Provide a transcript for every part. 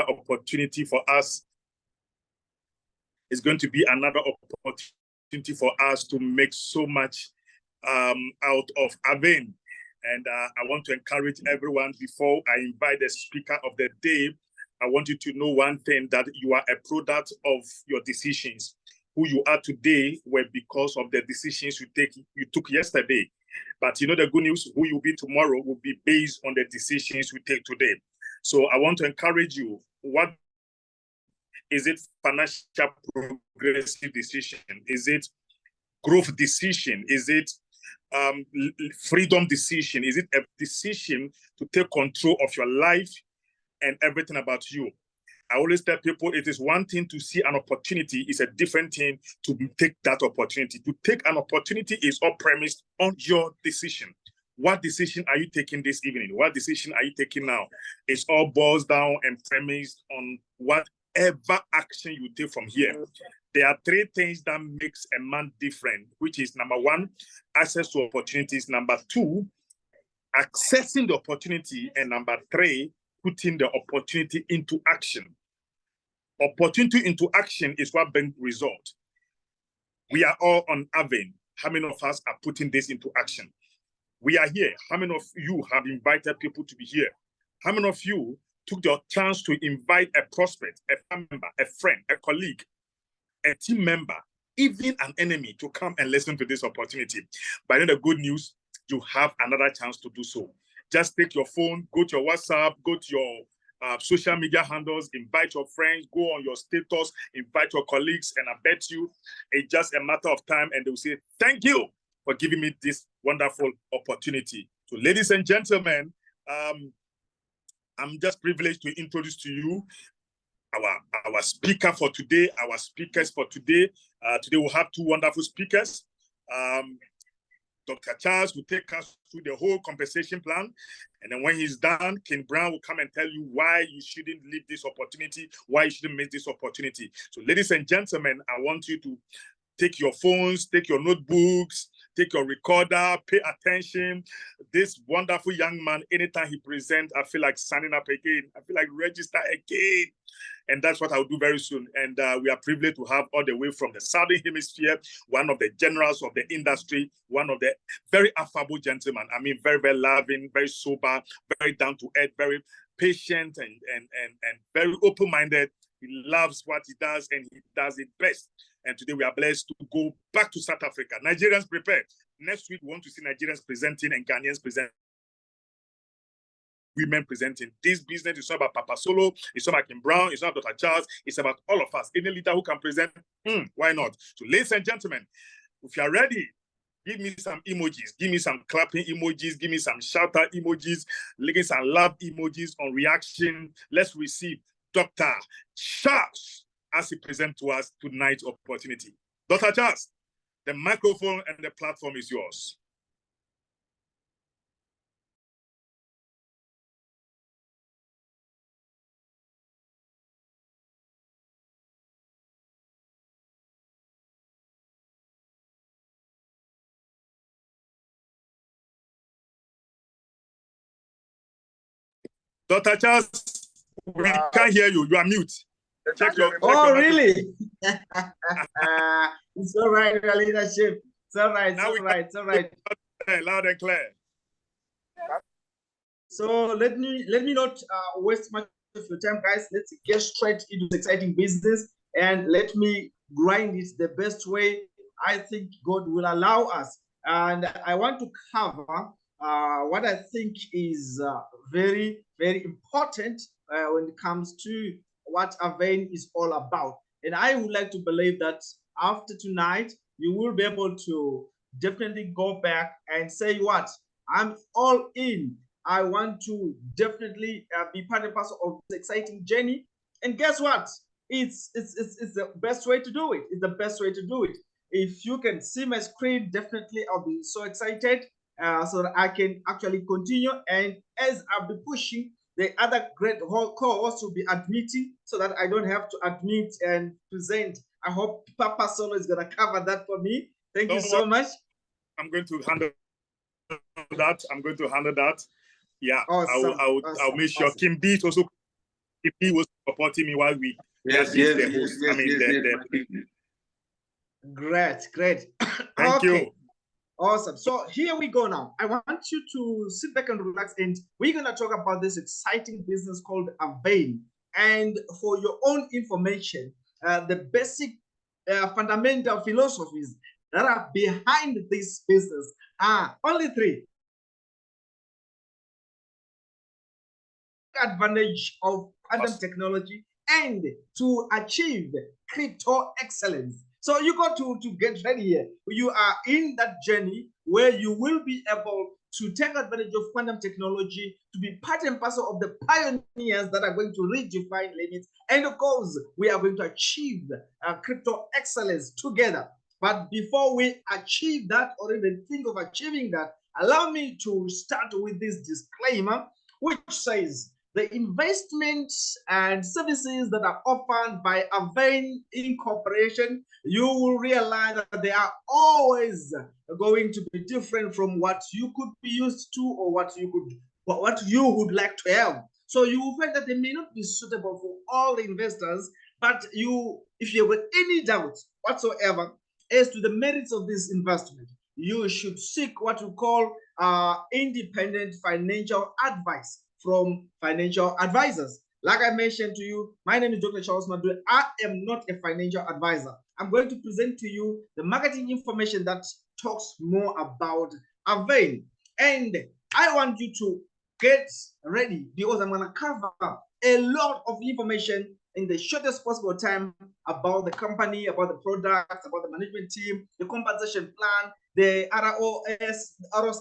opportunity for us. It's going to be another opportunity for us to make so much out of Avain. And I want to encourage everyone, before I invite the speaker of the day, I want you to know one thing, that you are a product of your decisions. Who you are today were because of the decisions you took yesterday. But you know the good news, who you'll be tomorrow will be based on the decisions you take today. So I want to encourage you. What is it? Financial progressive decision? Is it growth decision? Is it freedom decision? Is it a decision to take control of your life and everything about you? I always tell people, it is one thing to see an opportunity, it's a different thing to take that opportunity. To take an opportunity is all premised on your decision. What decision are you taking this evening? What decision are you taking now? It all boils down and premised on whatever action you take from here. There are three things that makes a man different, which is number one, access to opportunities. Number two, accessing the opportunity. And number three, putting the opportunity into action. Opportunity into action is what brings result. We are all on Avain. How many of us are putting this into action? We are here. How many of you have invited people to be here? How many of you took your chance to invite a prospect, a family member, a friend, a colleague, a team member, even an enemy to come and listen to this opportunity? But then the good news, you have another chance to do so. Just take your phone, go to your WhatsApp, go to your social media handles, invite your friends, go on your status, invite your colleagues, and I bet you it's just a matter of time and they'll say, thank you for giving me this wonderful opportunity. So ladies and gentlemen, I'm just privileged to introduce to you our speaker for today, our speakers for today. Today we'll have two wonderful speakers. Dr. Charles will take us through the whole compensation plan. And then when he's done, Ken Brown will come and tell you why you shouldn't leave this opportunity, why you shouldn't miss this opportunity. So ladies and gentlemen, I want you to take your phones, take your notebooks, take your recorder, pay attention. This wonderful young man, anytime he presents, I feel like signing up again. I feel like register again. And that's what I'll do very soon. And we are privileged to have all the way from the Southern Hemisphere, one of the generals of the industry, one of the very affable gentlemen. I mean, very, very loving, very sober, very down to earth, very patient and very open-minded. He loves what he does and he does it best. And today we are blessed to go back to South Africa. Nigerians prepared. Next week, we want to see Nigerians presenting and Ghanaians presenting. Women presenting. This business is not about Papa Solo, it's not about Kim Brown, it's not about Dr. Charles, it's about all of us. Any leader who can present, why not? So ladies and gentlemen, if you are ready, give me some emojis, give me some clapping emojis, give me some shout out emojis, give me some love emojis on reaction. Let's receive Dr. Charles as he presents to us tonight's opportunity. Dr. Charles, the microphone and the platform is yours. Dr. Charles, we can't hear you. You are mute. Check your really? It's all right, your leadership. It's all right, it's all right. Loud and clear. So let me not waste much of your time, guys. Let's get straight into the exciting business and let me grind it the best way I think God will allow us. And I want to cover what I think is very, very important when it comes to what Avain is all about. And I would like to believe that after tonight, you will be able to definitely go back and say, what? I'm all in. I want to definitely be part and parcel of this exciting journey. And guess what? It's the best way to do it. It's the best way to do it. If you can see my screen, definitely I'll be so excited so that I can actually continue. And as I'll be pushing, the other great co-hosts will be admitting so that I don't have to admit and present. I hope Papa Solo is going to cover that for me. Thank you so much. I'm going to handle that. Yeah, awesome. I'll make sure Kim B is also he was supporting me while we Yes, assist the host. Great. Thank you. Awesome. So here we go now. I want you to sit back and relax, and we're going to talk about this exciting business called Avain. And for your own information, the basic fundamental philosophies that are behind this business are only three. Advantage of quantum technology and to achieve crypto excellence. So you got to get ready here. You are in that journey where you will be able to take advantage of quantum technology, to be part and parcel of the pioneers that are going to redefine limits. And of course, we are going to achieve crypto excellence together. But before we achieve that, or even think of achieving that, allow me to start with this disclaimer, which says the investments and services that are offered by Avain Incorporation, you will realize that they are always going to be different from what you could be used to, or what you would like to have. So you will find that they may not be suitable for all investors, but if you have any doubt whatsoever as to the merits of this investment, you should seek what we call independent financial advice from financial advisors. Like I mentioned to you, my name is Dr. Charles Madue. I am not a financial advisor. I'm going to present to you the marketing information that talks more about Avain. And I want you to get ready, because I'm going to cover a lot of information in the shortest possible time about the company, about the products, about the management team, the compensation plan, the ROC,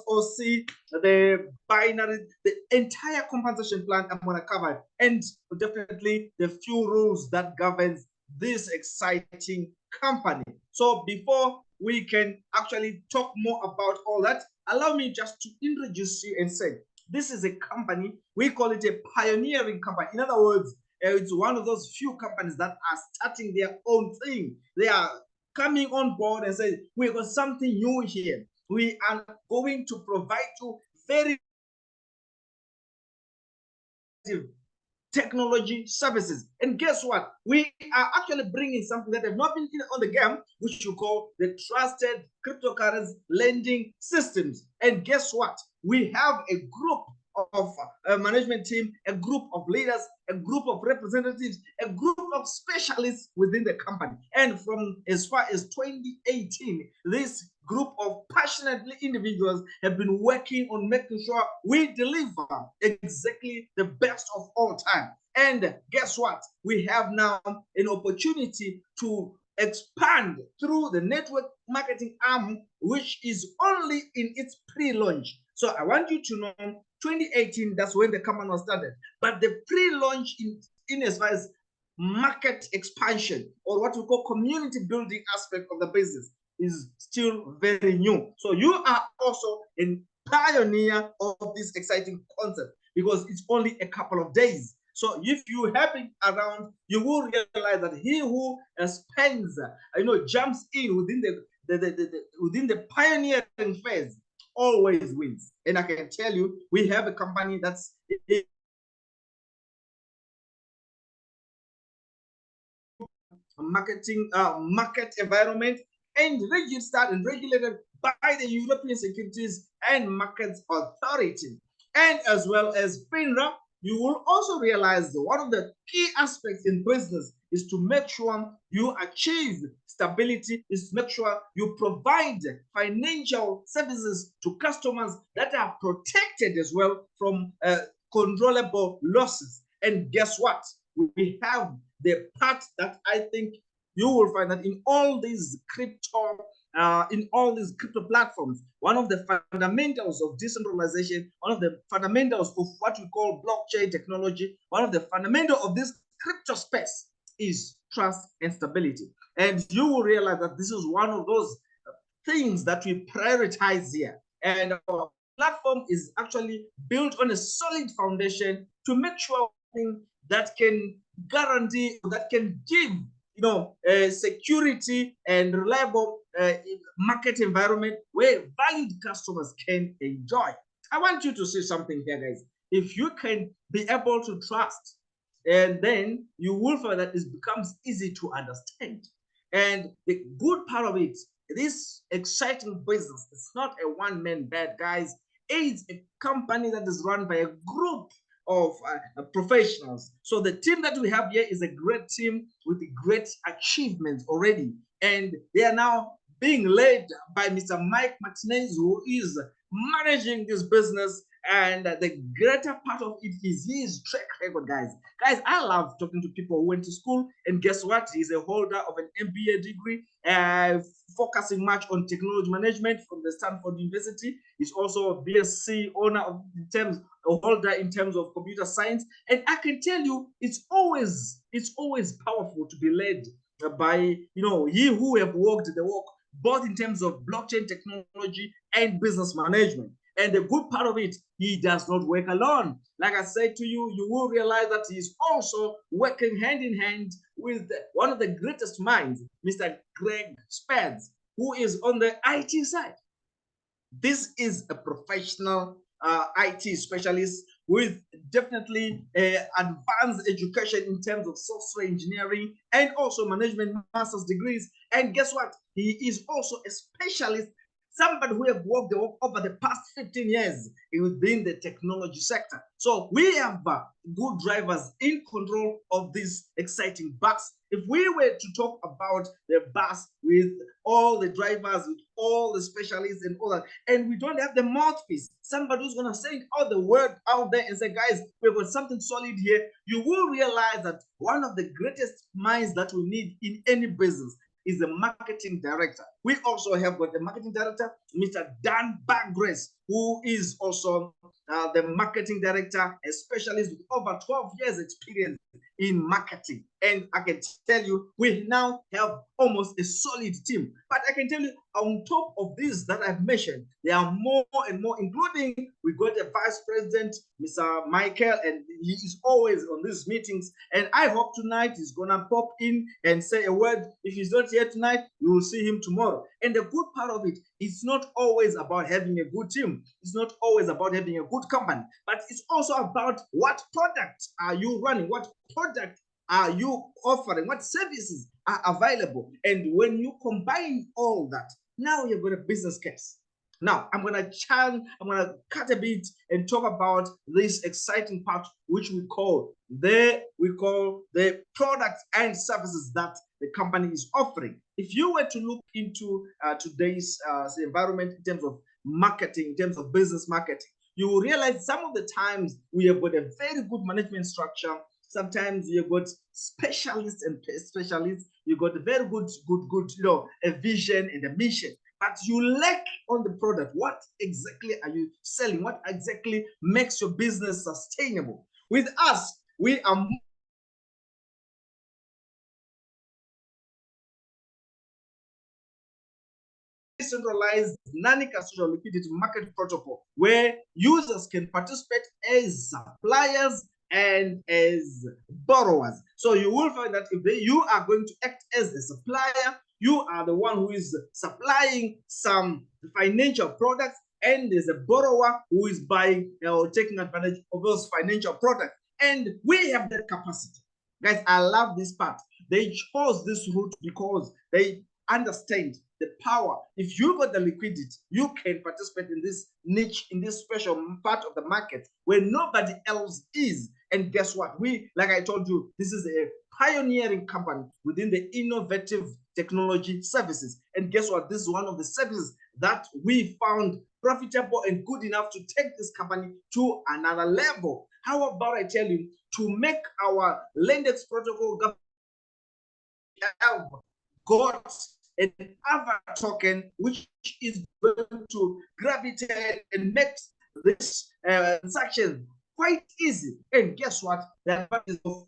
the binary, the entire compensation plan I'm going to cover, and definitely the few rules that governs this exciting company. So before we can actually talk more about all that, allow me just to introduce you and say, this is a company, we call it a pioneering company. In other words, it's one of those few companies that are starting their own thing. They are coming on board and say, we got something new here. We are going to provide you very technology services. And guess what? We are actually bringing something that has not been on the game, which you call the trusted cryptocurrency lending systems. And guess what? We have a group of a management team, a group of leaders, a group of representatives, a group of specialists within the company. And from as far as 2018, this group of passionate individuals have been working on making sure we deliver exactly the best of all time. And guess what? We have now an opportunity to expand through the network marketing arm, which is only in its pre-launch. So I want you to know, 2018, that's when the company was started. But the pre-launch in as far as market expansion, or what we call community building aspect of the business, is still very new. So you are also a pioneer of this exciting concept, because it's only a couple of days. So if you happen around, you will realize that he who spends, jumps in within the pioneering phase always wins. And I can tell you, we have a company that's market environment, and registered and regulated by the European Securities and Markets Authority, and as well as FINRA. You will also realize that one of the key aspects in business is to make sure you achieve stability, is to make sure you provide financial services to customers that are protected as well from controllable losses. And guess what? We have the part that I think you will find that in all these crypto platforms, one of the fundamentals of decentralization, one of the fundamentals of what we call blockchain technology, one of the fundamentals of this crypto space is trust and stability. And you will realize that this is one of those things that we prioritize here. And our platform is actually built on a solid foundation to make sure that can guarantee, that can give security and reliable market environment where valued customers can enjoy. I want you to see something here, guys. If you can be able to trust and then you will find that it becomes easy to understand. And the good part of it, this exciting business, it's not a one-man band, guys. It's a company that is run by a group of professionals. So the team that we have here is a great team with great achievements already. And they are now being led by Mr. Mike Martinez, who is managing this business. And the greater part of it is his track record, guys. Guys, I love talking to people who went to school, and guess what? He's a holder of an MBA degree, focusing much on technology management from the Stanford University. He's also a BSc owner a holder in terms of computer science. And I can tell you, it's always powerful to be led by he who have walked the walk, both in terms of blockchain technology and business management. And the good part of it, he does not work alone. Like I said to you, you will realize that he's also working hand in hand with one of the greatest minds, Mr. Greg Spads, who is on the IT side. This is a professional IT specialist with definitely advanced education in terms of software engineering and also management master's degrees. And guess what? He is also a specialist, somebody who have worked over the past 15 years within the technology sector. So we have good drivers in control of this exciting bus. If we were to talk about the bus with all the drivers, with all the specialists and all that, and we don't have the mouthpiece, somebody who's going to say all the word out there and say, guys, we've got something solid here, you will realize that one of the greatest minds that we need in any business is the marketing director. We also have got the marketing director, Mr. Dan Bagres, who is also the marketing director, a specialist with over 12 years experience in marketing. And I can tell you, we now have almost a solid team. But I can tell you, on top of this that I've mentioned, there are more and more, including we got a vice president, Mr. Michael, and he is always on these meetings. And I hope tonight he's gonna pop in and say a word. If he's not here tonight, you will see him tomorrow. And the good part of it, it's not always about having a good team. It's not always about having a good company, but it's also about what product are you running, what product are you offering, what services are available. And when you combine all that, now you've got a business case. Now I'm gonna cut a bit and talk about this exciting part, which we call the products and services that the company is offering. If you were to look into today's environment in terms of marketing, in terms of business marketing, you will realize some of the times we have got a very good management structure. Sometimes you've got specialists and specialists. You've got a very good, a vision and a mission. But you lack on the product. What exactly are you selling? What exactly makes your business sustainable? With us, we are decentralized non-custodial liquidity market protocol where users can participate as suppliers and as borrowers. So you will find that if you are going to act as a supplier, you are the one who is supplying some financial products, and there's a borrower who is buying or taking advantage of those financial products. And we have that capacity. Guys, I love this part. They chose this route because they understand the power. If you got the liquidity, you can participate in this niche, in this special part of the market where nobody else is. And guess what? We, like I told you, this is a pioneering company within the innovative technology services. And guess what? This is one of the services that we found profitable and good enough to take this company to another level. How about I tell you, to make our Lendex protocol have got an Avain token, which is going to gravitate and make this transaction quite easy. And guess what? The advantage of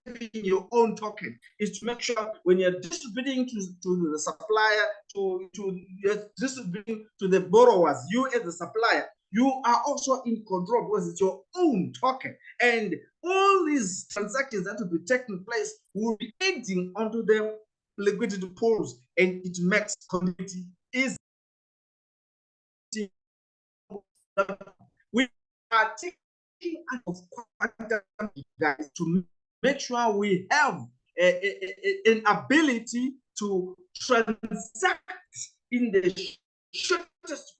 having your own token is to make sure when you're distributing to the supplier, you're distributing to the borrowers, you as the supplier, you are also in control because it's your own token. And all these transactions that will be taking place will be aiding onto the liquidity pools, and it makes community easy. We are taking out of quantum, guys, to make sure we have an ability to transact in the shortest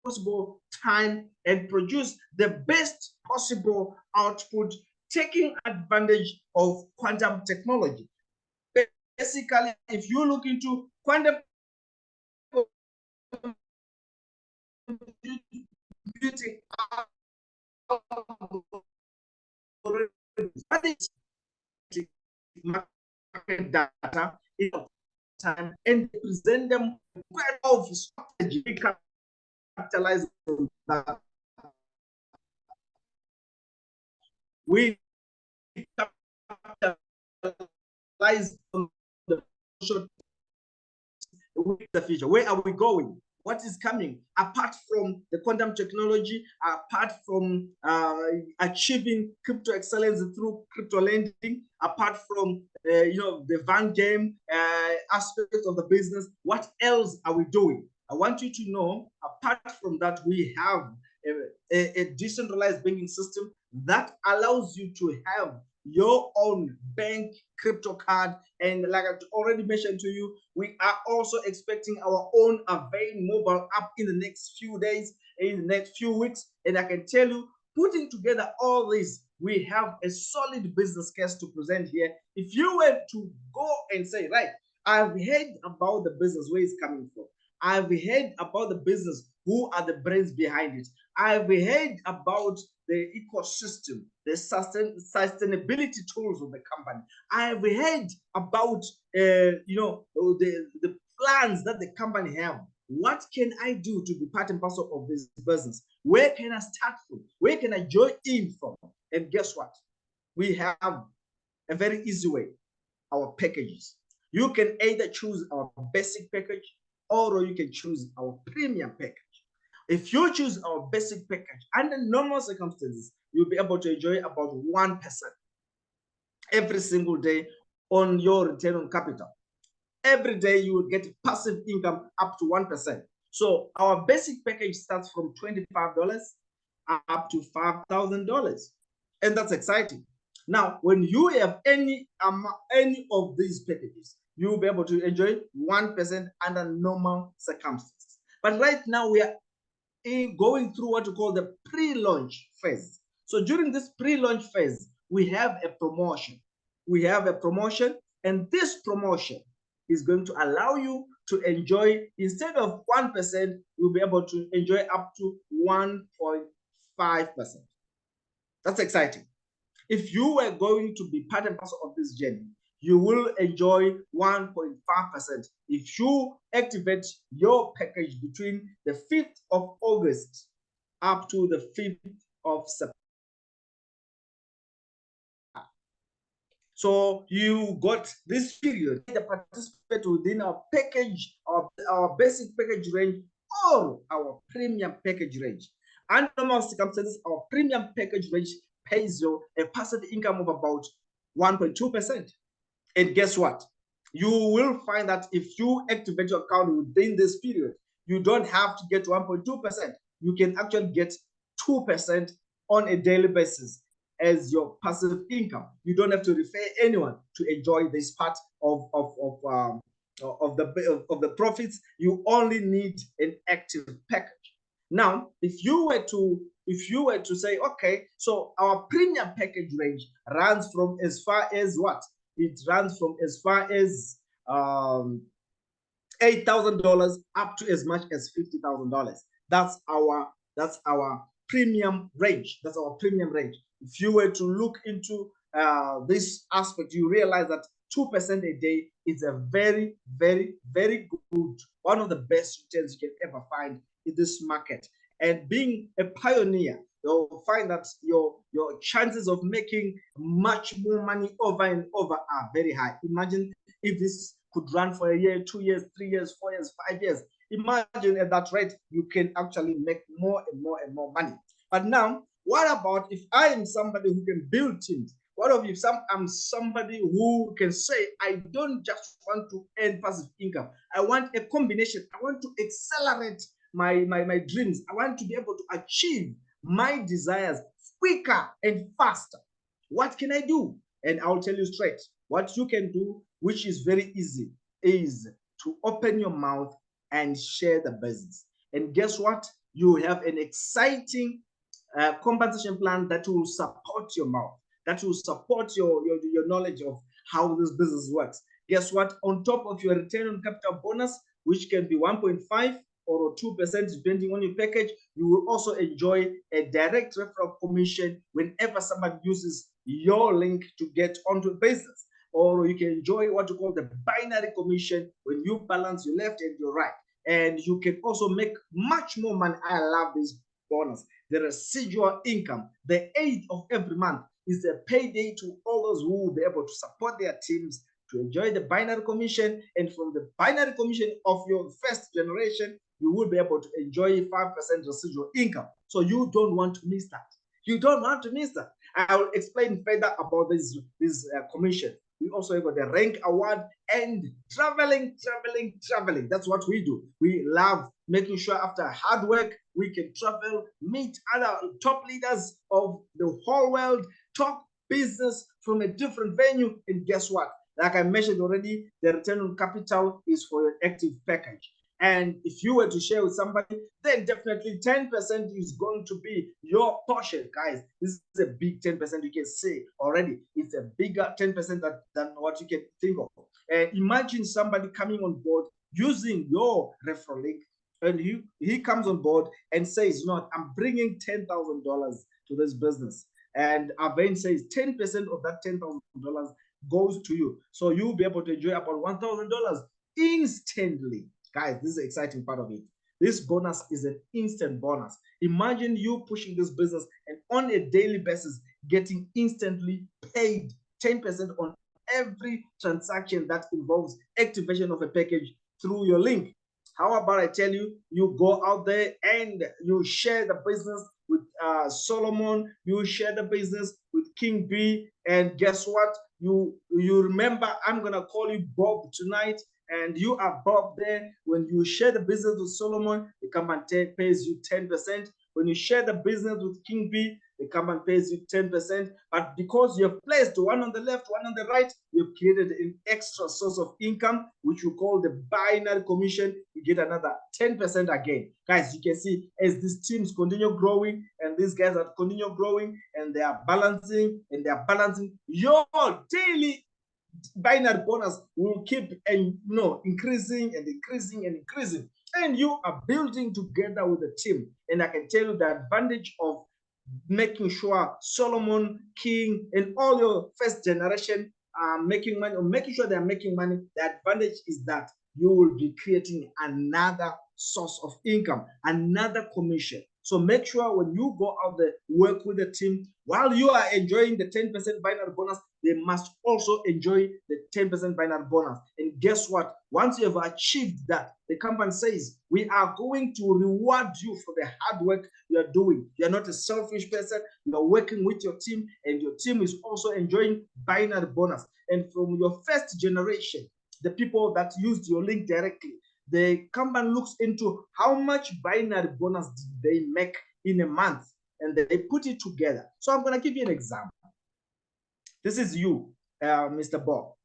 possible time and produce the best possible output, taking advantage of quantum technology. Basically, if you look into quantum computing, market data in time and present them of strategy capitalize on that. We capitalize on the future. Where are we going? What is coming? Apart from the quantum technology, apart from achieving crypto excellence through crypto lending, apart from the Van game aspect of the business, what else are we doing? I want you to know, apart from that, we have a decentralized banking system that allows you to have your own bank crypto card. And like I already mentioned to you, we are also expecting our own Avain mobile app in the next few days, in the next few weeks. And I can tell you, putting together all this, we have a solid business case to present here. If you were to go and say, right, I've heard about the business, where it's coming from. I've heard about the business, who are the brains behind it. I've heard about the ecosystem, the sustainability tools of the company. I've heard about the plans that the company have. What can I do to be part and parcel of this business? Where can I start from? Where can I join in from? And guess what? We have a very easy way, our packages. You can either choose our basic package or you can choose our premium package. If you choose our basic package, under normal circumstances, you'll be able to enjoy about 1% every single day on your return on capital. Every day you will get passive income up to 1%. So our basic package starts from $25 up to $5,000. And that's exciting. Now, when you have any of these packages, you'll be able to enjoy 1% under normal circumstances. But right now we are going through what we call the pre-launch phase. So during this pre-launch phase, we have a promotion. We have a promotion, and this promotion is going to allow you to enjoy, instead of 1%, you'll be able to enjoy up to 1.5%. That's exciting. If you were going to be part and parcel of this journey, you will enjoy 1.5% if you activate your package between the 5th of August up to the 5th of September. So you got this period to participate within our package, our basic package range, or our premium package range. Under normal circumstances, our premium package range pays you a passive income of about 1.2%. And guess what? You will find that if you activate your account within this period, you don't have to get 1.2%. You can actually get 2% on a daily basis as your passive income. You don't have to refer anyone to enjoy this part of the profits. You only need an active package. Now, if you were to say, okay, so our premium package range runs from as far as what? It runs from as far as $8,000 up to as much as $50,000. That's our premium range. That's our premium range. If you were to look into this aspect, you realize that 2% a day is a very, very, very good, one of the best returns you can ever find in this market. And being a pioneer, you'll find that your chances of making much more money over and over are very high. Imagine if this could run for a year, 2 years, 3 years, 4 years, 5 years. Imagine at that rate, you can actually make more and more and more money. But now, what about if I am somebody who can build teams? What if I'm somebody who can say, I don't just want to earn passive income. I want a combination. I want to accelerate my dreams. I want to be able to achieve my desires quicker and faster. What can I do? And I'll tell you straight. What you can do, which is very easy, is to open your mouth and share the business. And guess what? You have an exciting compensation plan that will support your mouth, that will support your knowledge of how this business works. Guess what? On top of your return on capital bonus, which can be 1.5 or 2% depending on your package, you will also enjoy a direct referral commission whenever somebody uses your link to get onto a business. Or you can enjoy what you call the binary commission when you balance your left and your right. And you can also make much more money. I love this bonus. The residual income, the 8th of every month, is a payday to all those who will be able to support their teams to enjoy the binary commission. And from the binary commission of your first generation, you will be able to enjoy 5% residual income. So you don't want to miss that. You don't want to miss that. I will explain further about this commission. We also got the rank award and traveling. That's what we do. We love making sure after hard work, we can travel, meet other top leaders of the whole world, talk business from a different venue. And guess what? Like I mentioned already, the return on capital is for your active package. And if you were to share with somebody, then definitely 10% is going to be your portion, guys. This is a big 10%, you can say already. It's a bigger 10% than what you can think of. And imagine somebody coming on board using your referral link, and he comes on board and says, you know what, I'm bringing $10,000 to this business. And Avain says 10% of that $10,000 goes to you. So you'll be able to enjoy about $1,000 instantly. Guys, this is the exciting part of it. This bonus is an instant bonus. Imagine you pushing this business and on a daily basis getting instantly paid 10% on every transaction that involves activation of a package through your link. How about I tell you, you go out there and you share the business with Solomon, you share the business with King B, and guess what? You remember, I'm going to call you Bob tonight, and you are Bob there. When you share the business with Solomon, the company pays you 10%. When you share the business with King B, the company pays you 10%. But because you have placed one on the left, one on the right, you've created an extra source of income, which you call the binary commission. You get another 10% again. Guys, you can see as these teams continue growing and these guys are continue growing and they are balancing your daily binary bonus will keep increasing and increasing, and you are building together with the team. And I can tell you the advantage of making sure Solomon, King, and all your first generation are making money, or making sure they're making money. The advantage is that you will be creating another source of income, another commission. So make sure when you go out there, work with the team. While you are enjoying the 10% binary bonus, they must also enjoy the 10% binary bonus. And guess what? Once you have achieved that, the company says, we are going to reward you for the hard work you are doing. You're not a selfish person. You're working with your team, and your team is also enjoying binary bonus. And from your first generation, the people that used your link directly, the company looks into how much binary bonus did they make in a month, and they put it together. So I'm going to give you an example. This is you, Mr. Bob,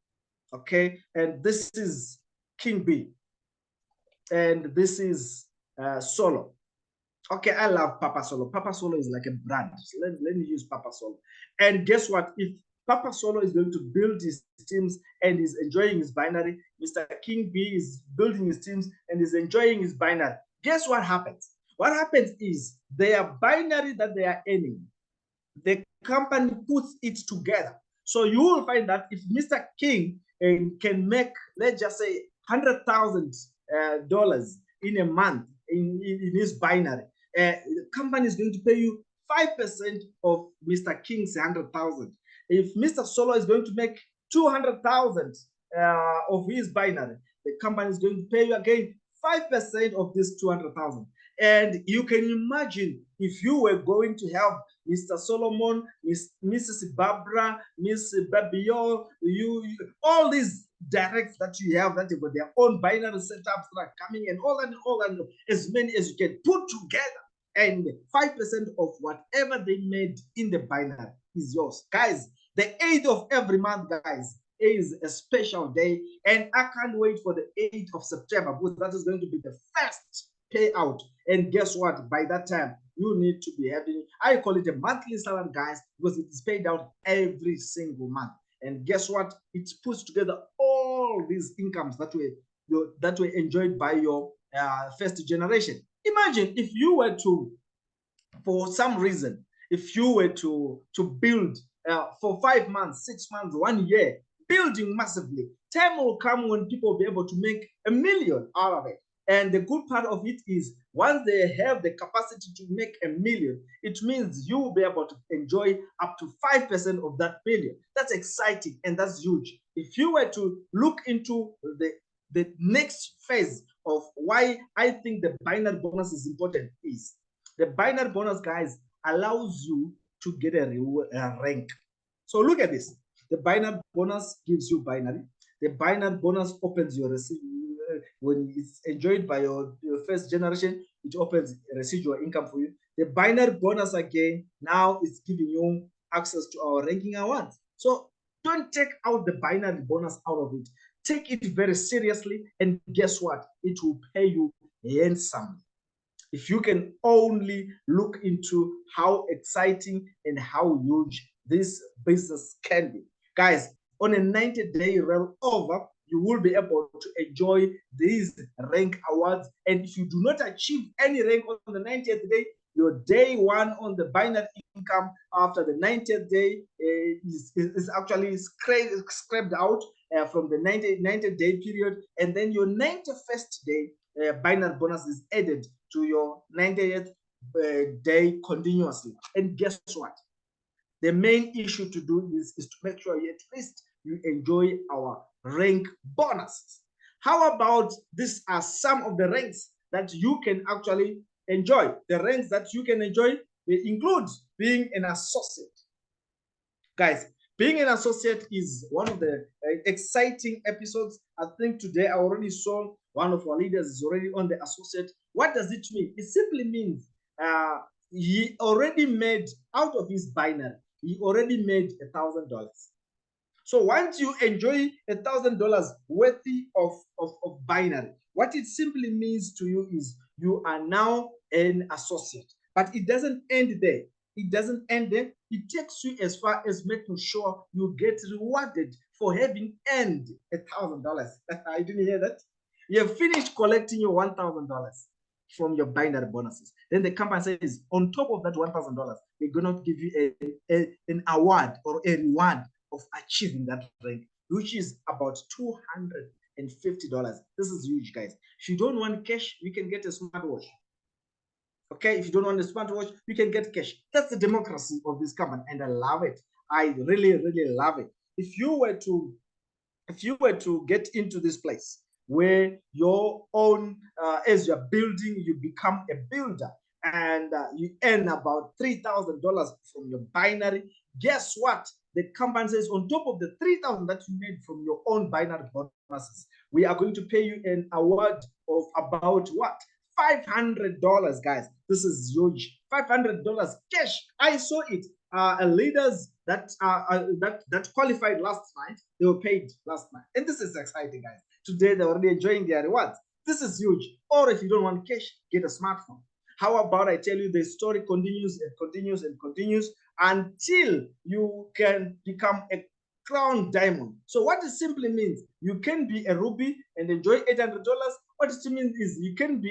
okay? And this is King B, and this is Solo. Okay, I love Papa Solo. Papa Solo is like a brand. So let me use Papa Solo. And guess what? If Papa Solo is going to build his teams and is enjoying his binary, Mr. King B is building his teams and is enjoying his binary. Guess what happens? What happens is their binary that they are earning, the company puts it together. So you will find that if Mr. King can make, let's just say, $100,000 in a month in his binary, the company is going to pay you 5% of Mr. King's 100,000. If Mr. Solo is going to make 200,000 of his binary, the company is going to pay you again 5% of this 200,000. And you can imagine if you were going to help Mr. Solomon, Mrs. Barbara, Miss Babio, all these directs that you have that you've got their own binary setups that are coming, and all that, as many as you can put together. and 5% of whatever they made in the binary is yours. Guys, the 8th of every month, guys, is a special day, and I can't wait for the 8th of September, because that is going to be the first payout. And guess what? By that time, you need to be having, I call it a monthly salary, guys, because it is paid out every single month. And guess what? It puts together all these incomes that were enjoyed by your first generation. Imagine if you were to, for some reason, if you were to build for 5 months, 6 months, 1 year, building massively, time will come when people will be able to make $1 million out of it. And the good part of it is, once they have the capacity to make $1 million, it means you will be able to enjoy up to 5% of that million. That's exciting, and that's huge. If you were to look into the next phase of why I think the binary bonus is important, is the binary bonus, guys, allows you to get a rank. So look at this. The binary bonus gives you binary. The binary bonus opens your when it's enjoyed by your first generation, it opens residual income for you. The binary bonus, again, now is giving you access to our ranking awards. So don't take out the binary bonus out of it. Take it very seriously, and guess what? It will pay you handsomely. If you can only look into how exciting and how huge this business can be. Guys, on a 90-day rollover, you will be able to enjoy these rank awards. And if you do not achieve any rank on the 90th day, your day one on the binary income after the 90th day is actually scraped out from the 90-day period. And then your 91st day binary bonus is added to your 90th day continuously. And guess what? The main issue to do is to make sure at least you enjoy our rank bonuses. How about these are some of the ranks that you can actually enjoy? The ranks that you can enjoy, they include being an associate. Guys, being an associate is one of the exciting episodes. I think today I already saw one of our leaders is already on the associate. What does it mean? It simply means he already made, out of his binary, he already made $1,000. So once you enjoy $1,000 worthy of binary, what it simply means to you is you are now an associate. But it doesn't end there. It doesn't end there. It takes you as far as making sure you get rewarded for having earned $1,000. I didn't hear that. You have finished collecting your $1,000 from your binary bonuses. Then the company says, on top of that $1,000, they're going to give you an award or a reward of achieving that rank, which is about $250. This is huge, guys. If you don't want cash, you can get a smartwatch. Okay, if you don't want a smartwatch, you can get cash. That's the democracy of this company, and I love it. I really, really love it. If you were to get into this place where your own, as you're building, you become a builder, and you earn about $3,000 from your binary, guess what? The company says, on top of the $3,000 that you made from your own binary bonuses, we are going to pay you an award of about what? $500, guys. This is huge. $500 cash. I saw it. Leaders that qualified last night, they were paid last night. And this is exciting, guys. Today, they're already enjoying their rewards. This is huge. Or if you don't want cash, get a smartphone. How about I tell you the story continues and continues and continues until you can become a crown diamond. So what it simply means, you can be a ruby and enjoy $800. What it means is you can be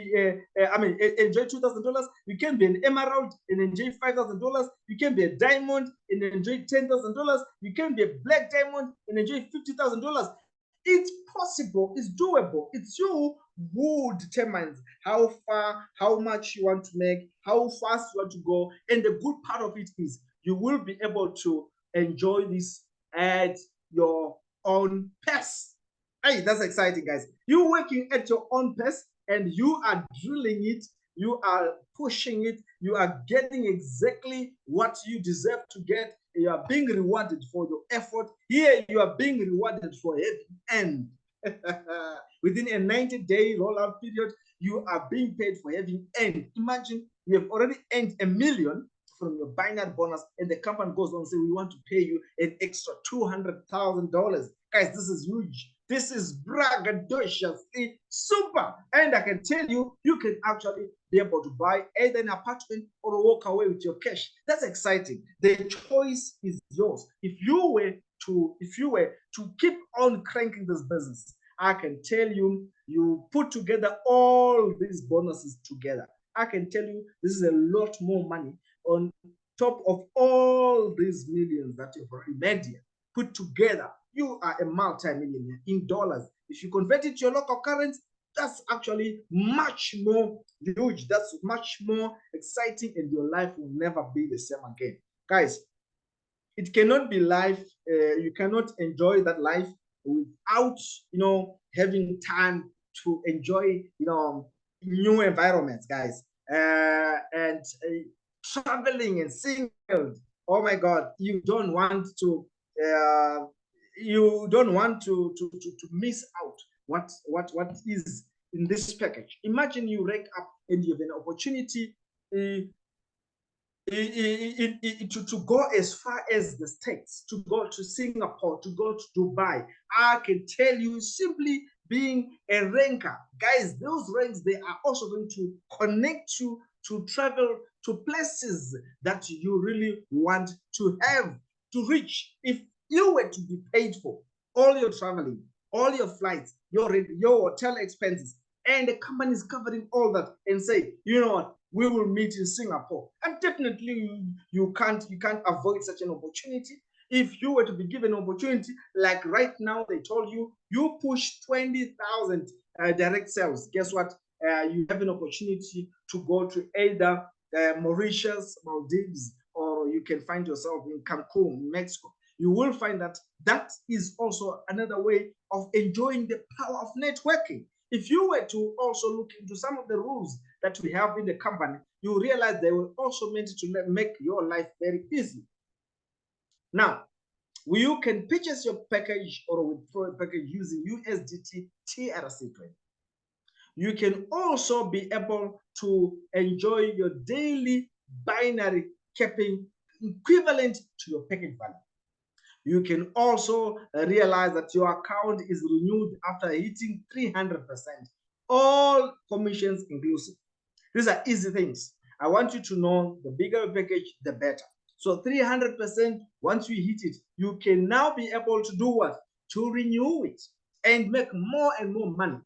enjoy $2,000. You can be an emerald and enjoy $5,000. You can be a diamond and enjoy $10,000. You can be a black diamond and enjoy $50,000. It's possible, it's doable. It's you who determines how far, how much you want to make, how fast you want to go. And the good part of it is you will be able to enjoy this at your own pace. Hey, that's exciting, guys. You're working at your own pace and you are drilling it, you are pushing it, you are getting exactly what you deserve to get. You are being rewarded for your effort. Here, you are being rewarded for having earned Within a 90-day rollout period, you are being paid for having earned. Imagine you have already earned $1 million from your binary bonus, and the company goes on and say, we want to pay you an extra $200,000. Guys, this is huge. This is braggadociously super. And I can tell you, you can actually be able to buy either an apartment or walk away with your cash. That's exciting. The choice is yours. If you were to keep on cranking this business, I can tell you, you put together all these bonuses together. I can tell you this is a lot more money on top of all these millions that you've already made here. Put together, you are a multi-millionaire in dollars. If you convert it to your local currency, that's actually much more huge. That's much more exciting, and your life will never be the same again. Guys, it cannot be life. You cannot enjoy that life without, having time to enjoy, new environments, guys. And traveling and seeing. Oh my God, you don't want to miss out what is in this package. Imagine you wake up and you have an opportunity to go as far as the States, to go to Singapore, to go to Dubai. I can tell you, simply being a ranker, guys, those ranks, they are also going to connect you to travel to places that you really want to have, to reach. If you were to be paid for all your traveling, all your flights, your hotel expenses, and the company is covering all that, and say, you know what, we will meet in Singapore. And definitely you can't avoid such an opportunity. If you were to be given an opportunity, like right now, they told you, you push 20,000 direct sales. Guess what? You have an opportunity to go to either Mauritius, Maldives, or you can find yourself in Cancun, Mexico. You will find that that is also another way of enjoying the power of networking. If you were to also look into some of the rules that we have in the company, you realize they were also meant to make your life very easy. Now, you can purchase your package or withdraw a package using USDT TRC trade. You can also be able to enjoy your daily binary capping equivalent to your package value. You can also realize that your account is renewed after hitting 300%, all commissions inclusive. These are easy things. I want you to know, the bigger the package, the better. So 300%, once you hit it, you can now be able to do what? To renew it and make more and more money.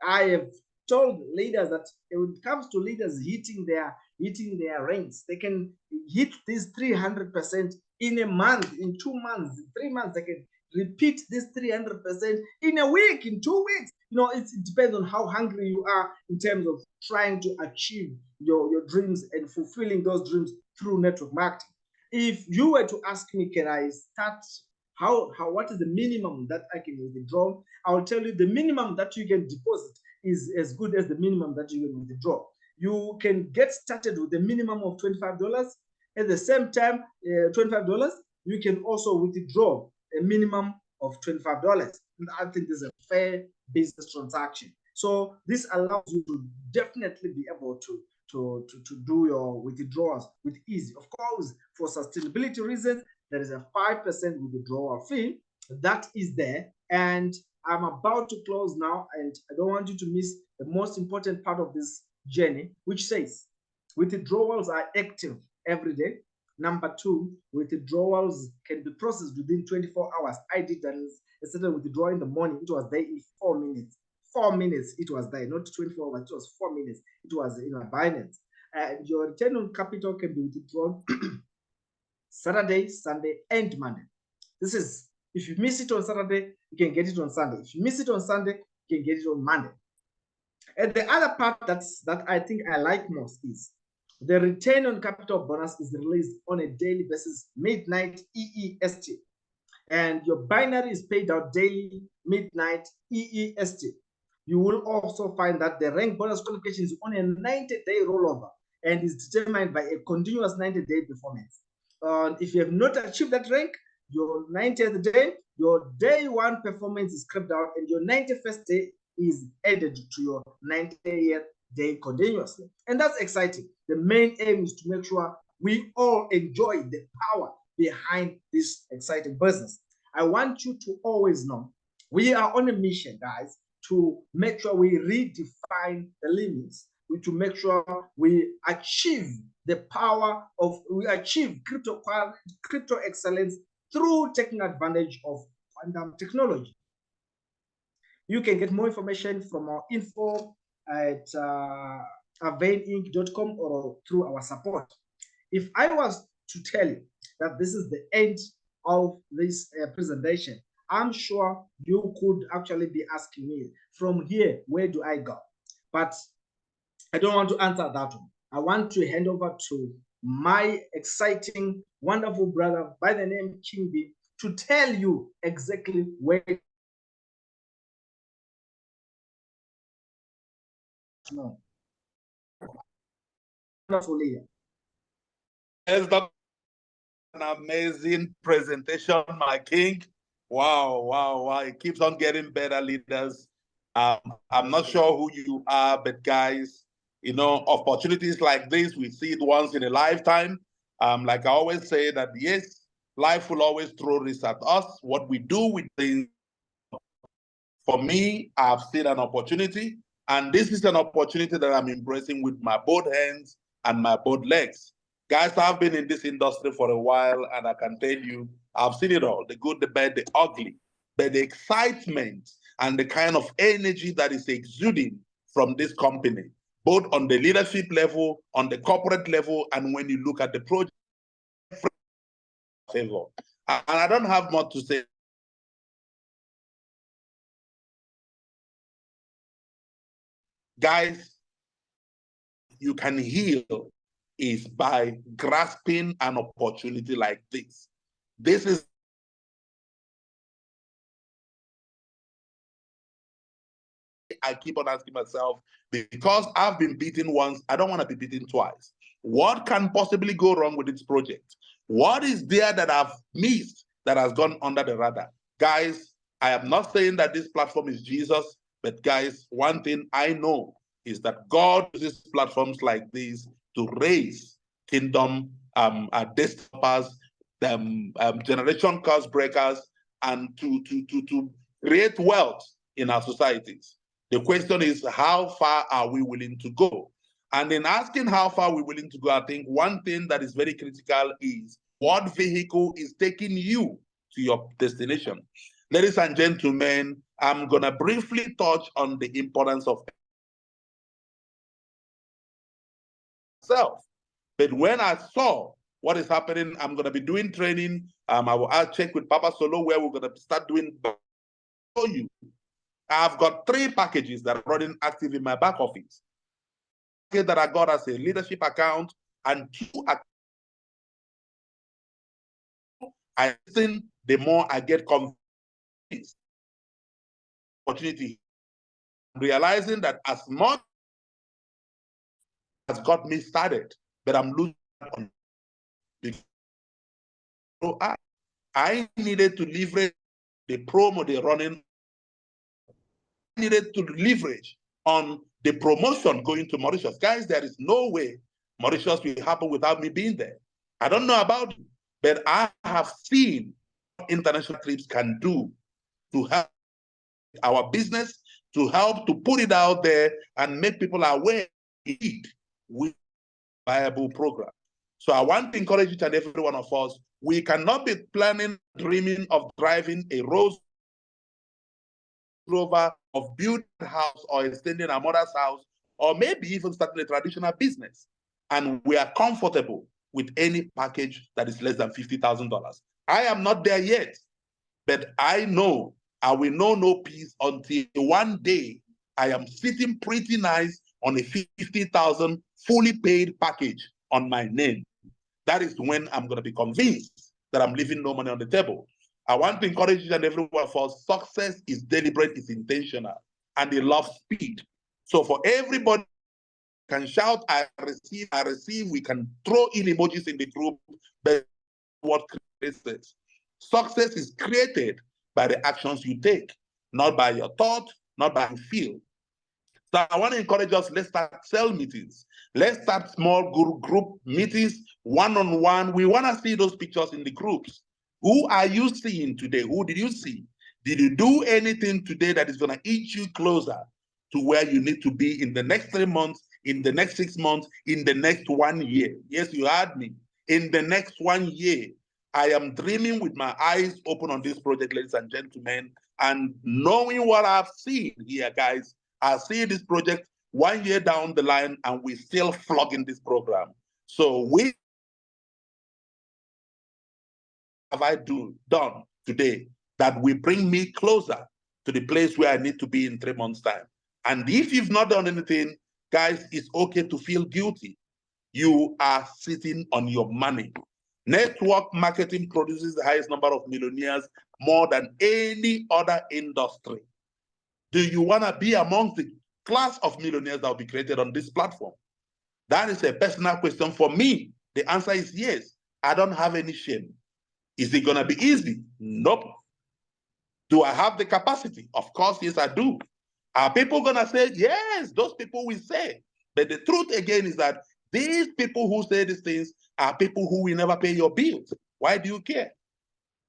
I have told leaders that when it comes to leaders hitting their ranks, they can hit this 300% in a month, in 2 months, in 3 months. They can repeat this 300% in a week, in 2 weeks. It depends on how hungry you are in terms of trying to achieve your dreams and fulfilling those dreams through network marketing. If you were to ask me, can I start, what is the minimum that I can withdraw? I will tell you, the minimum that you can deposit is as good as the minimum that you can withdraw. You can get started with a minimum of $25. At the same time, $25, you can also withdraw a minimum of $25. And I think this is a fair business transaction. So this allows you to definitely be able to do your withdrawals with ease. Of course, for sustainability reasons, there is a 5% withdrawal fee that is there. And I'm about to close now, and I don't want you to miss the most important part of this journey, which says withdrawals are active every day. Number 2, withdrawals can be processed within 24 hours. I did that. Instead of withdrawing in the morning, it was there in 4 minutes. 4 minutes it was there, not 24 hours, it was 4 minutes. It was in Binance. And your return on capital can be withdrawn Saturday, Sunday, and Monday. This is, if you miss it on Saturday, you can get it on Sunday. If you miss it on Sunday, you can get it on Monday. And the other part that I think I like most is the return on capital bonus is released on a daily basis, midnight EEST. And your binary is paid out daily, midnight EEST. You will also find that the rank bonus qualification is on a 90-day rollover and is determined by a continuous 90-day performance. If you have not achieved that rank, your 90th day, your day one performance is scrapped out and your 91st day is added to your 90th day continuously. And that's exciting. The main aim is to make sure we all enjoy the power behind this exciting business. I want you to always know we are on a mission, guys, to make sure we redefine the limits, to make sure we achieve the power of, we achieve crypto excellence through taking advantage of quantum technology. You can get more information from our info at avaininc.com or through our support. If I was to tell you that this is the end of this presentation, I'm sure you could actually be asking me, from here, where do I go? But I don't want to answer that one. I want to hand over to my exciting, wonderful brother by the name King B to tell you exactly where. No. Wonderful leader. Yes, Dr. An amazing presentation, my king. Wow, wow, wow. It keeps on getting better, leaders. I'm not sure who you are, but guys, you know, opportunities like this, we see it once in a lifetime. Like I always say that, yes, life will always throw this at us. What we do with things, for me, I've seen an opportunity, and this is an opportunity that I'm embracing with my both hands and my both legs. Guys, I've been in this industry for a while, and I can tell you, I've seen it all, the good, the bad, the ugly. But the excitement and the kind of energy that is exuding from this company, both on the leadership level, on the corporate level, and when you look at the project, favor. And I don't have much to say. Guys, you can heal is by grasping an opportunity like this. This is I keep on asking myself, because I've been beaten once, I don't want to be beaten twice. What can possibly go wrong with this project? What is there that I've missed that has gone under the radar? Guys, I am not saying that this platform is Jesus, but guys, one thing I know is that God uses platforms like these to raise kingdom destapers, generation curse breakers, and to create wealth in our societies. The question is, how far are we willing to go? And in asking how far we're willing to go, I think one thing that is very critical is what vehicle is taking you to your destination. Ladies and gentlemen, I'm going to briefly touch on the importance of self. But when I saw what is happening, I'm going to be doing training. I'll check with Papa Solo where we're going to start doing for you. I've got 3 packages that are running active in my back office. That I got as a leadership account, and 2 I think the more I get convinced opportunity, realizing that as much has got me started, but I'm losing on because I needed to leverage the promo they're running. I needed to leverage on the promotion going to Mauritius. Guys, there is no way Mauritius will happen without me being there. I don't know about you, but I have seen what international trips can do to help our business, to help to put it out there and make people aware indeed with a viable program. So I want to encourage each and every one of us. We cannot be planning, dreaming of driving a Rolls Rover, of building a house or extending our mother's house, or maybe even starting a traditional business. And we are comfortable with any package that is less than $50,000. I am not there yet, but I know I will know no peace until one day I am sitting pretty nice on a 50,000 fully paid package on my name. That is when I'm going to be convinced that I'm leaving no money on the table. I want to encourage each and every one of us. Success is deliberate, it's intentional, and they love speed. So for everybody can shout, I receive, we can throw in emojis in the group, but what creates it? Success is created by the actions you take, not by your thought, not by your feel. So I want to encourage us, let's start cell meetings. Let's start small group meetings, one-on-one. We want to see those pictures in the groups. Who are you seeing today? Who did you see? Did you do anything today that is going to inch you closer to where you need to be in the next 3 months, in the next 6 months, in the next 1 year? Yes, you heard me. In the next 1 year, I am dreaming with my eyes open on this project, ladies and gentlemen, and knowing what I've seen here, guys. I see this project 1 year down the line, and we're still flogging this program. So what have I done today that will bring me closer to the place where I need to be in 3 months' time? And if you've not done anything, guys, it's okay to feel guilty. You are sitting on your money. Network marketing produces the highest number of millionaires more than any other industry. Do you want to be amongst the class of millionaires that will be created on this platform? That is a personal question for me. The answer is yes. I don't have any shame. Is it going to be easy? Nope. Do I have the capacity? Of course, yes, I do. Are people going to say, yes, those people will say. But the truth again is that these people who say these things are people who will never pay your bills. Why do you care?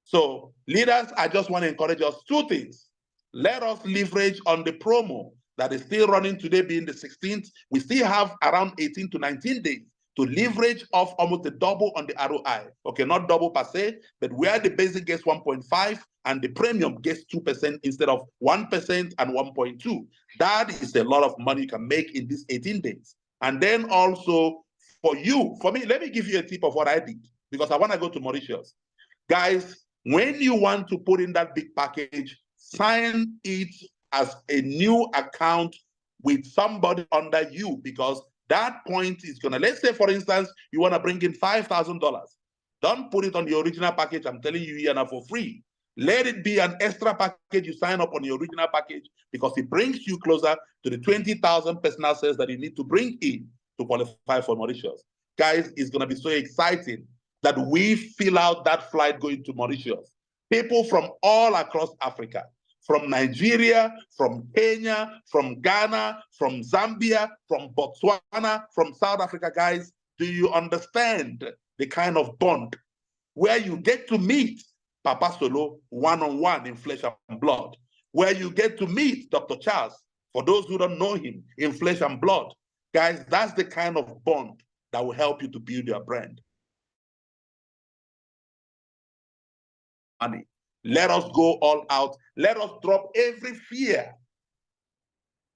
So leaders, I just want to encourage us 2 things. Let us leverage on the promo that is still running today, being the 16th. We still have around 18 to 19 days to leverage off almost the double on the ROI. Okay, not double per se, but where the basic gets 1.5 and the premium gets 2% instead of 1% and 1.2. That is a lot of money you can make in these 18 days. And then also for me, let me give you a tip of what I did, because I want to go to Mauritius. Guys, when you want to put in that big package, sign it as a new account with somebody under you, because that point is gonna, let's say for instance, you wanna bring in $5,000. Don't put it on the original package. I'm telling you here now for free. Let it be an extra package. You sign up on the original package because it brings you closer to the 20,000 personal sales that you need to bring in to qualify for Mauritius. Guys, it's gonna be so exciting that we fill out that flight going to Mauritius. People from all across Africa, from Nigeria, from Kenya, from Ghana, from Zambia, from Botswana, from South Africa. Guys, do you understand the kind of bond where you get to meet Papa Solo one-on-one in flesh and blood, where you get to meet Dr. Charles, for those who don't know him, in flesh and blood? Guys, that's the kind of bond that will help you to build your brand. Money. Let us go all out. Let us drop every fear.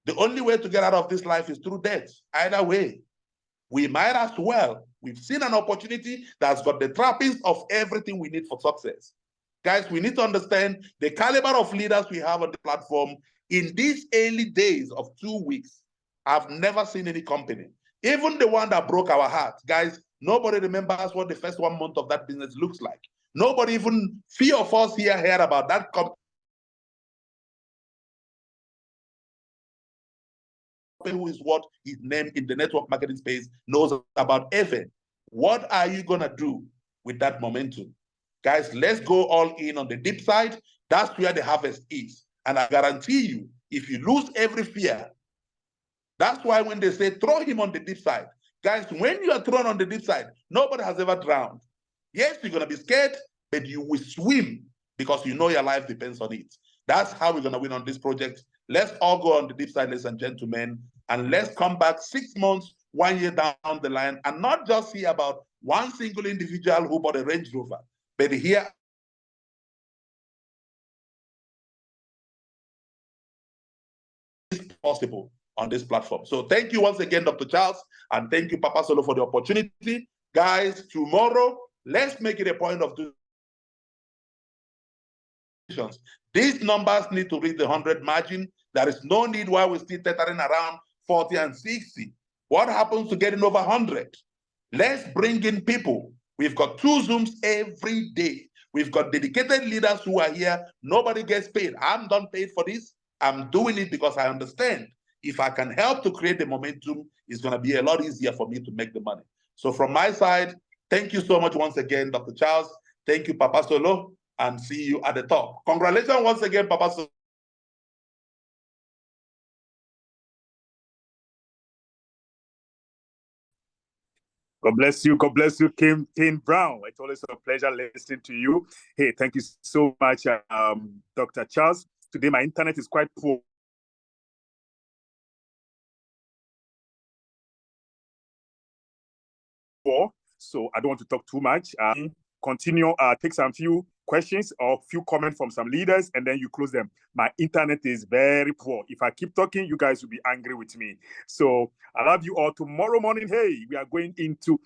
The only way to get out of this life is through death. Either way, we might as well. We've seen an opportunity that's got the trappings of everything we need for success. Guys, we need to understand the caliber of leaders we have on the platform. In these early days of 2 weeks, I've never seen any company, even the one that broke our hearts. Guys, nobody remembers what the first 1 month of that business looks like. Nobody, even few of us here, heard about that company who is what is named in the network marketing space knows about Avain. What are you going to do with that momentum? Guys, let's go all in on the deep side. That's where the harvest is. And I guarantee you, if you lose every fear, that's why when they say throw him on the deep side, guys, when you are thrown on the deep side, nobody has ever drowned. Yes, you're going to be scared, but you will swim because you know your life depends on it. That's how we're going to win on this project. Let's all go on the deep side, ladies and gentlemen, and let's come back 6 months, 1 year down the line, and not just hear about one single individual who bought a Range Rover, but hear it's possible on this platform. So thank you once again, Dr. Charles, and thank you, Papa Solo, for the opportunity. Guys, tomorrow, let's make it a point of doing. These numbers need to reach the 100 margin. There is no need why we're still tethering around 40 and 60. What happens to getting over 100? Let's bring in people. We've got 2 Zooms every day. We've got dedicated leaders who are here. Nobody gets paid. I'm not paid for this. I'm doing it because I understand if I can help to create the momentum, it's going to be a lot easier for me to make the money. So from my side, thank you so much once again, Dr. Charles. Thank you, Papa Solo. and see you at the top. Congratulations once again, Papa. God bless you. God bless you, King Brown. It's always a pleasure listening to you. Hey, thank you so much, Dr. Charles. Today, my internet is quite poor. So I don't want to talk too much. Continue, take some few questions or few comments from some leaders, and then you close them. My internet is very poor. If I keep talking, you guys will be angry with me. So I love you all. Tomorrow morning, hey, we are going into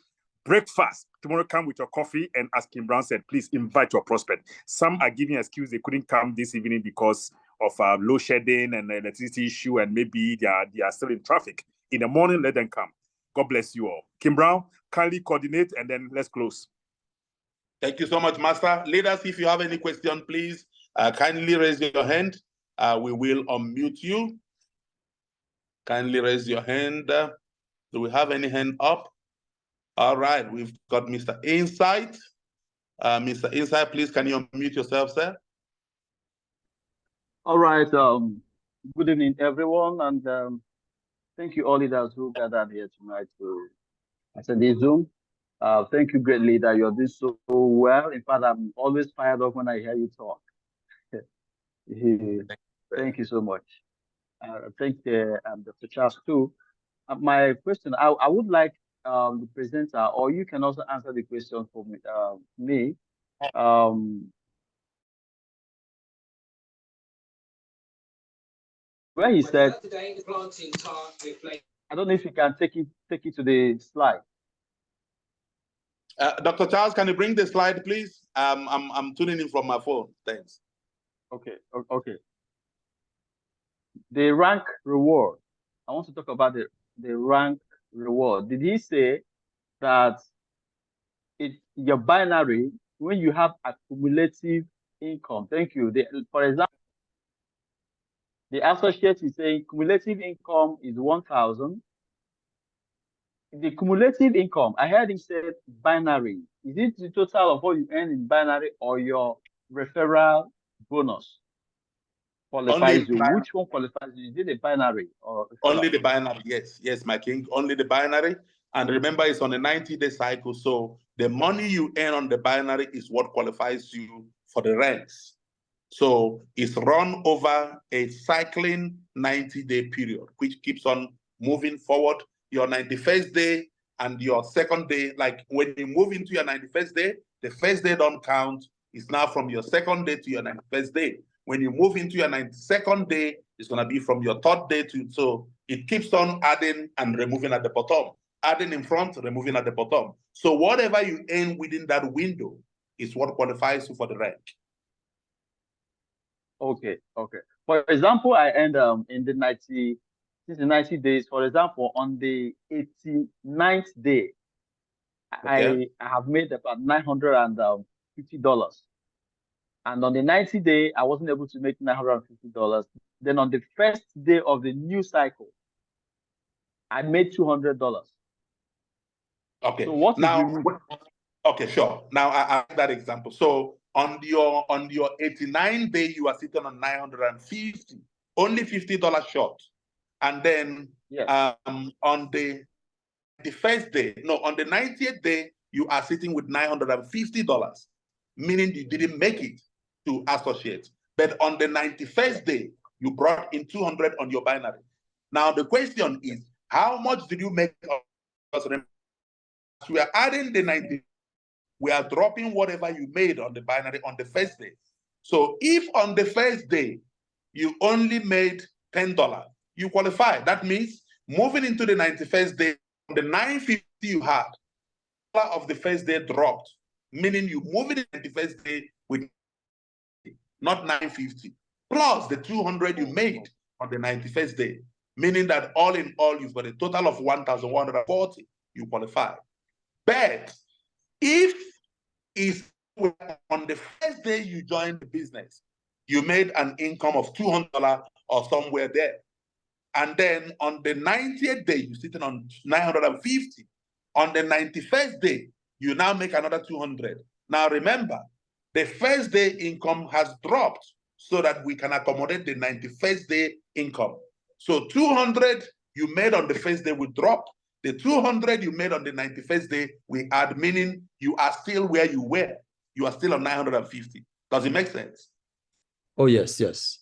breakfast. Tomorrow, come with your coffee, and as Kim Brown said, please invite your prospect. Some are giving excuse they couldn't come this evening because of load shedding and electricity issue, and maybe they are still in traffic. In the morning, let them come. God bless you all. Kim Brown, kindly coordinate, and then let's close. Thank you so much, Master. Leaders, if you have any question, please kindly raise your hand. We will unmute you. Kindly raise your hand. Do we have any hand up? All right, we've got Mr. Insight. Mr. Insight, please, can you unmute yourself, sir? All right. Good evening, everyone, and thank you all leaders who gathered here tonight to attend this Zoom. Thank you, great leader. You're doing so well. In fact, I'm always fired up when I hear you talk. Thank you so much. Thank Dr. Charles too. My question, I would like the presenter, or you can also answer the question for me. When he said, I don't know if you can take it to the slide. Dr. Charles, can you bring the slide, please? I'm tuning in from my phone. Thanks. Okay. The rank reward. I want to talk about the rank reward. Did he say that your binary, when you have accumulative income? Thank you. For example, the associate is saying cumulative income is 1,000. The cumulative income, I heard him say binary. Is it the total of what you earn in binary or your referral bonus qualifies you? Which one qualifies you? Is it the binary or only the binary? Yes, my king. Only the binary. And remember, it's on a 90-day cycle. So the money you earn on the binary is what qualifies you for the rents. So it's run over a cycling 90-day period, which keeps on moving forward. Your 91st day and your second day, like when you move into your 91st day, the first day don't count. It's now from your second day to your 91st day. When you move into your 92nd day, it's going to be from your third day to, so it keeps on adding and removing at the bottom. Adding in front, removing at the bottom. So whatever you earn within that window is what qualifies you for the rank. Okay. For example, I end in the 90 days. For example, on the 89th day, okay, I have made about $950. And on the 90th day, I wasn't able to make $950. Then on the first day of the new cycle, I made $200. Okay. So what now, okay, sure. Now I have that example. So on your 89th day, you are sitting on 950, only $50 short. And then on the first day, no, on the 90th day, you are sitting with $950, meaning you didn't make it to associate. But on the 91st day, you brought in 200 on your binary. Now the question is, how much did you make? We are adding the 90. We are dropping whatever you made on the binary on the first day. So if on the first day you only made $10, you qualify. That means moving into the 91st day, the 950 you had of the first day dropped, meaning you move in the 91st day with not 950 plus the 200 you made on the 91st day, meaning that all in all you've got a total of 1,140. You qualify. But if it's on the first day you joined the business, you made an income of $200 or somewhere there. And then on the 90th day, you're sitting on 950. On the 91st day, you now make another 200. Now remember, The first day income has dropped so that we can accommodate the 91st day income. So 200 you made on the first day will drop. The 200 you made on the 91st day we add, meaning you are still where you were. You are still on 950. Does it make sense? Oh, yes, yes.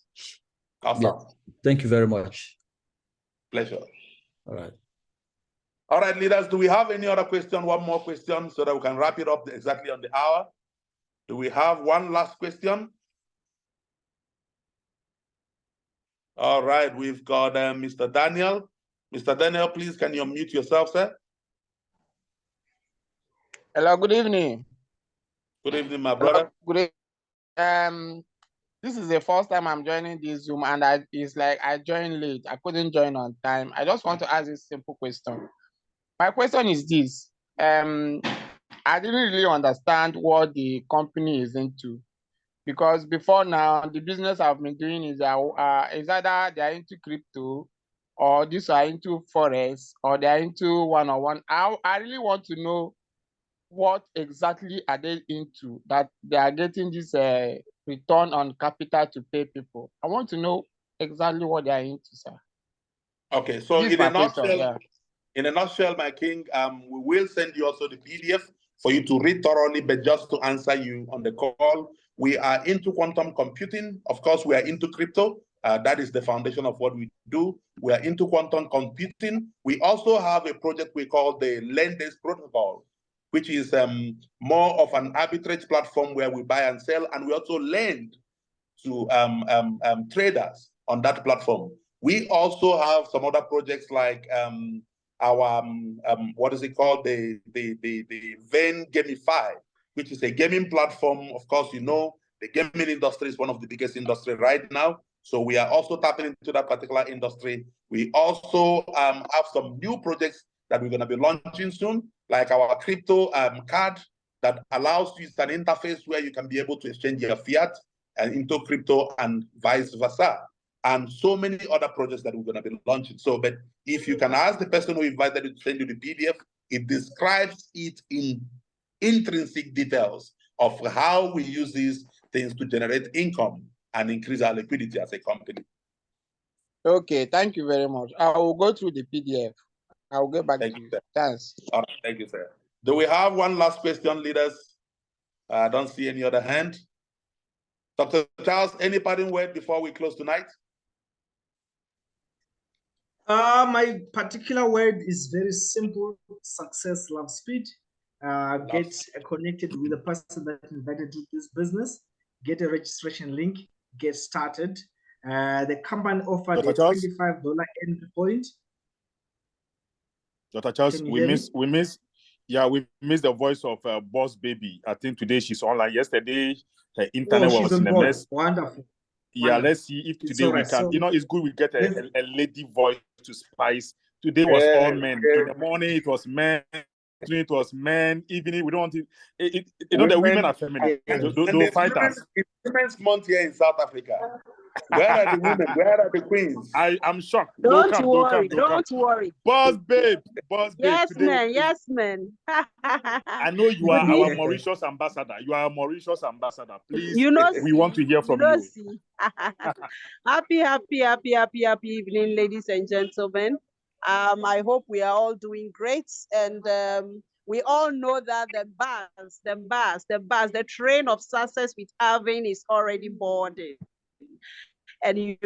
Awesome. Yeah. Thank you very much. Pleasure. All right. All right, leaders, do we have any other question? One more question so that we can wrap it up exactly on the hour. Do we have one last question? All right, we've got Mr. Daniel. Mr. Daniel, please, can you unmute yourself, sir? Hello, good evening. Good evening, my brother. Good evening. This is the first time I'm joining this Zoom, and it's like I joined late. I couldn't join on time. I just want to ask this simple question. My question is this. I didn't really understand what the company is into, because before now, the business I've been doing is either they are into crypto, or these are into forex, or they are into one-on-one. I really want to know what exactly are they into that they are getting this return on capital to pay people. I want to know exactly what they are into, sir. Okay, so This is my question, yeah. In a nutshell, my king, we will send you also the PDF for you to read thoroughly, but just to answer you on the call, we are into quantum computing. Of course, we are into crypto. That is the foundation of what we do. We are into quantum computing. We also have a project we call the Lend-Based Protocol, which is more of an arbitrage platform where we buy and sell, and we also lend to traders on that platform. We also have some other projects like our what is it called, the Avain Gamify, which is a gaming platform. Of course, you know the gaming industry is one of the biggest industries right now, so we are also tapping into that particular industry. We also have some new projects that we're going to be launching soon, like our crypto card that allows you, it's an interface where you can be able to exchange your fiat and into crypto and vice versa, and so many other projects that we're going to be launching. So, but if you can ask the person who invited you to send you the PDF, it describes it in intrinsic details of how we use these things to generate income and increase our liquidity as a company. Okay, thank you very much. I will go through the PDF. I will get back to you. Thanks. All right, thank you, sir. Do we have one last question, leaders? I don't see any other hand. Dr. Charles, any parting word before we close tonight? My particular word is very simple: success, love, speed. Get connected with the person that invited you to this business. Get a registration link. Get started. The company offered a $25 entry point. Dr. Charles, we miss the voice of Boss Baby. I think today she's online. Yesterday, her internet was in a mess. Wonderful. Yeah, let's see if today we can. You know, it's good we get a lady voice to spice. Today was all men. In the morning, it was men. It was men. Evening, we don't want it. You know, the women are feminine. Don't fight us. It's Women's Month here in South Africa. Where are the women? Where are the queens? I'm shocked. Don't worry. Boss babe. Yes, today, man. Yes, man. I know you are our Mauritius ambassador. You are a Mauritius ambassador. Please, we want to hear from you. Happy evening, ladies and gentlemen. I hope we are all doing great, and we all know that the train of success with Avain is already boarded. And you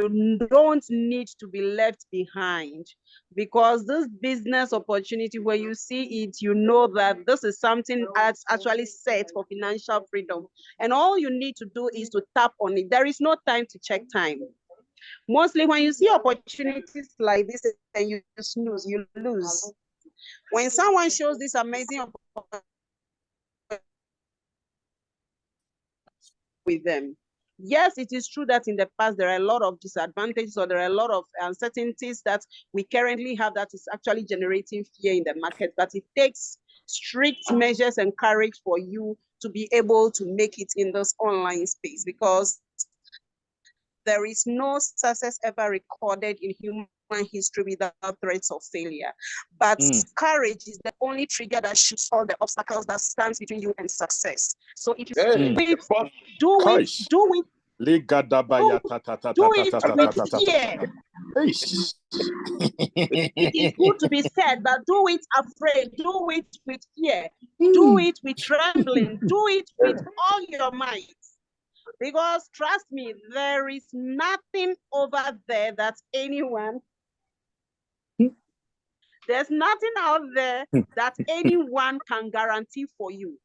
don't need to be left behind, because this business opportunity, when you see it, you know that this is something that's actually set for financial freedom. And all you need to do is to tap on it. There is no time to check time. Mostly when you see opportunities like this and you snooze, you lose. When someone shows this amazing opportunity with them, yes, it is true that in the past there are a lot of disadvantages, or there are a lot of uncertainties that we currently have that is actually generating fear in the market, but it takes strict measures and courage for you to be able to make it in this online space, because there is no success ever recorded in human history without threats of failure. But courage is the only trigger that shoots all the obstacles that stands between you and success. So if you do it with fear. It is good to be said, but do it afraid, do it with fear, do it with trembling, do it with all your might. Because trust me, there is nothing over there that anyone, there's nothing out there that anyone can guarantee for you.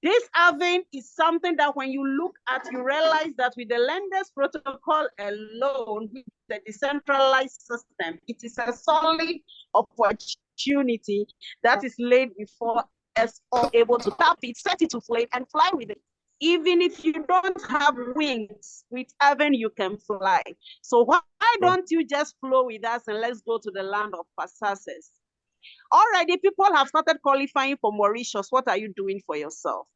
This Avain is something that when you look at, you realize that with the lenders protocol alone, with the decentralized system, it is a solid opportunity that is laid before us, all able to tap it, set it to flame, and fly with it. Even if you don't have wings, with Avain you can fly. So why don't you just flow with us and let's go to the land of success? Already people have started qualifying for Mauritius. What are you doing for yourself?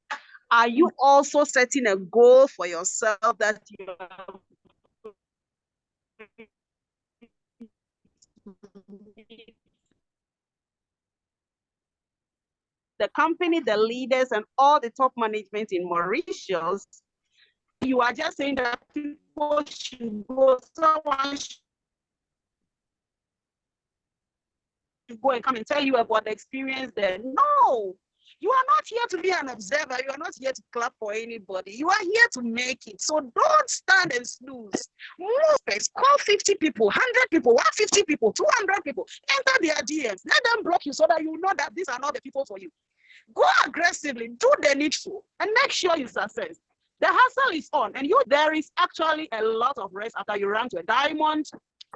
Are you also setting a goal for yourself that you the company, the leaders, and all the top management in Mauritius? You are just saying that people should go, someone should go and come and tell you about the experience there. No, you are not here to be an observer. You are not here to clap for anybody. You are here to make it. So don't stand and snooze. Move first. Call 50 people, 100 people, 150 people, 200 people. Enter their DMs. Let them block you so that you know that these are not the people for you. Go aggressively, do the needful, and make sure you success. The hustle is on, and there is actually a lot of rest after you run to a diamond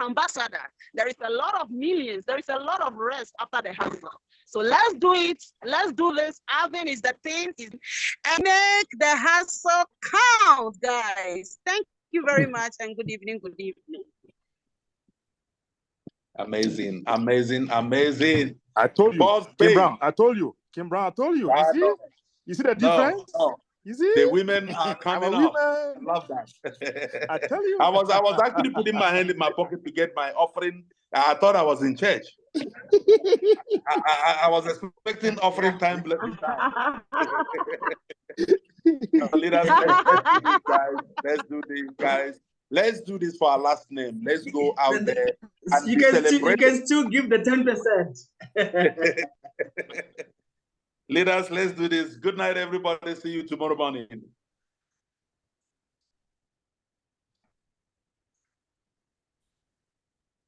ambassador. There is a lot of millions. There is a lot of rest after the hustle. So let's do it. Let's do this. Avain is the thing. And make the hustle count, guys. Thank you very much, and good evening. Good evening. Amazing, amazing, amazing. I told you, Kim Brown. I told you, Kim Brown. I told you. You see the difference? No. You see? The women are coming up. I love that. I tell you. I was actually putting my hand in my pocket to get my offering. I thought I was in church. I was expecting offering time, blessing time. Leaders, let's do this, guys. Let's do this for our last name. Let's go out there and you can still give the 10%. Leaders, let's do this. Good night, everybody. See you tomorrow morning.